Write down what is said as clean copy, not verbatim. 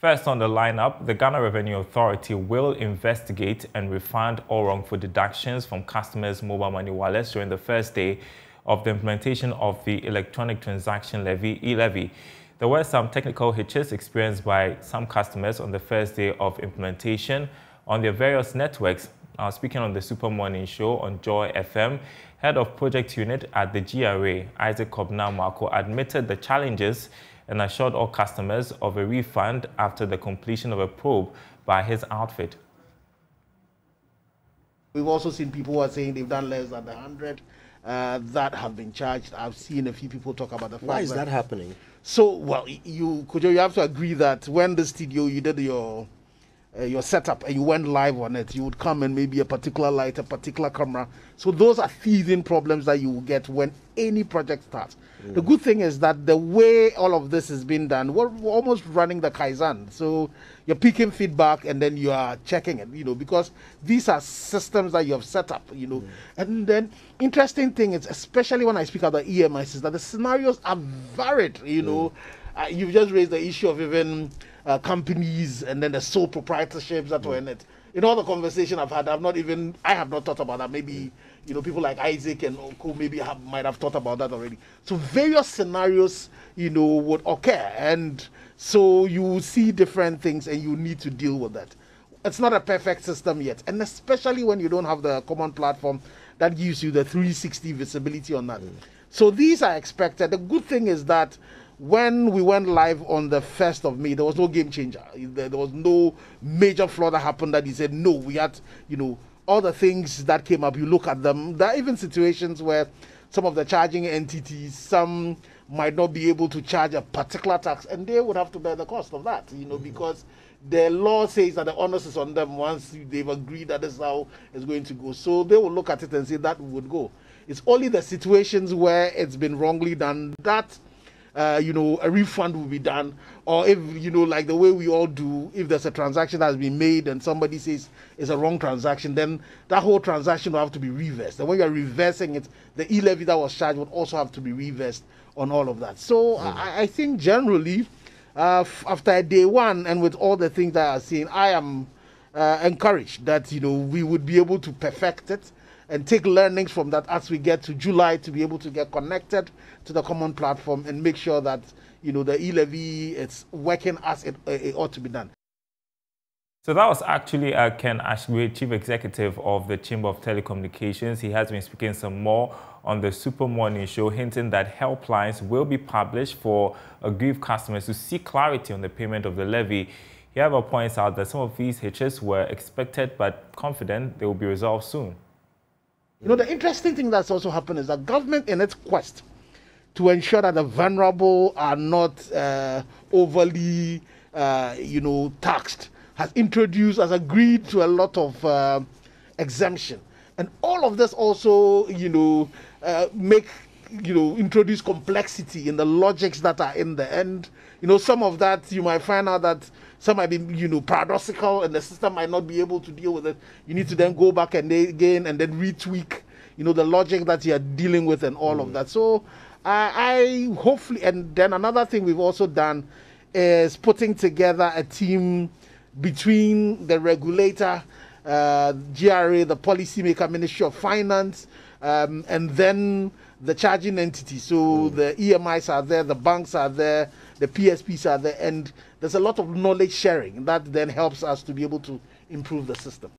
First on the lineup, the Ghana Revenue Authority will investigate and refund all wrongful deductions from customers' mobile money wallets during the first day of the implementation of the electronic transaction levy, E-Levy. There were some technical hitches experienced by some customers on the first day of implementation on their various networks. Speaking on the Super Morning Show on Joy FM, Head of Project Unit at the GRA, Isaac Kobna Marco, admitted the challenges and assured all customers of a refund after the completion of a probe by his outfit. We've also seen people who are saying they've done less than 100 that have been charged. I've seen a few people talk about the fact. Why is that happening? So, well, you have to agree that when the studio, you did your setup and you went live on it, you would come and maybe a particular light, a particular camera. So those are teething problems that you will get when any project starts. The good thing is that the way all of this is being done, we're almost running the Kaizen. So you're picking feedback and then you are checking it, because these are systems that you have set up, And then interesting thing is, especially when I speak about the EMIs, is that the scenarios are varied, You've just raised the issue of even companies and then the sole proprietorships that were in it. In all the conversation I've had, I have not thought about that. Maybe, people like Isaac and Oko might have thought about that already. So various scenarios, would occur. And so you will see different things and you need to deal with that. It's not a perfect system yet. And especially when you don't have the common platform that gives you the 360 visibility on that. So these are expected. The good thing is that when we went live on the 1st of May, there was no game changer. There was no major flaw that happened that he said, no, we had, all the things that came up, you look at them. There are even situations where some of the charging entities, some might not be able to charge a particular tax, and they would have to bear the cost of that, because the law says that the onus is on them once they've agreed that this is how it's going to go. So they will look at it and say that would go. It's only the situations where it's been wrongly done that a refund will be done, or if like the way we all do, if there's a transaction that has been made and somebody says it's a wrong transaction, then that whole transaction will have to be reversed. And when you're reversing it, the e-levy that was charged would also have to be reversed on all of that. So I think generally, after day one and with all the things that I've seen, I am encouraged that we would be able to perfect it and take learnings from that as we get to July to be able to get connected to the common platform and make sure that, the e-levy is working as it ought to be done. So that was actually Ken Ashby, Chief Executive of the Chamber of Telecommunications. He has been speaking some more on the Super Morning Show, hinting that helplines will be published for aggrieved customers to seek clarity on the payment of the levy. He, however, points out that some of these hitches were expected but confident they will be resolved soon. The interesting thing that's also happened is that government, in its quest to ensure that the vulnerable are not overly, taxed, has agreed to a lot of exemption. And all of this also, introduce complexity in the logics that are in the end. Some of that you might find out that some might be, paradoxical and the system might not be able to deal with it. You need to then go back and again and then retweak, the logic that you are dealing with and all of that. So I hopefully, and then another thing we've also done is putting together a team between the regulator, GRA, the policymaker, Ministry of Finance, and then the charging entity. So the EMIs are there, the banks are there, the PSPs are there, and there's a lot of knowledge sharing that then helps us to be able to improve the system.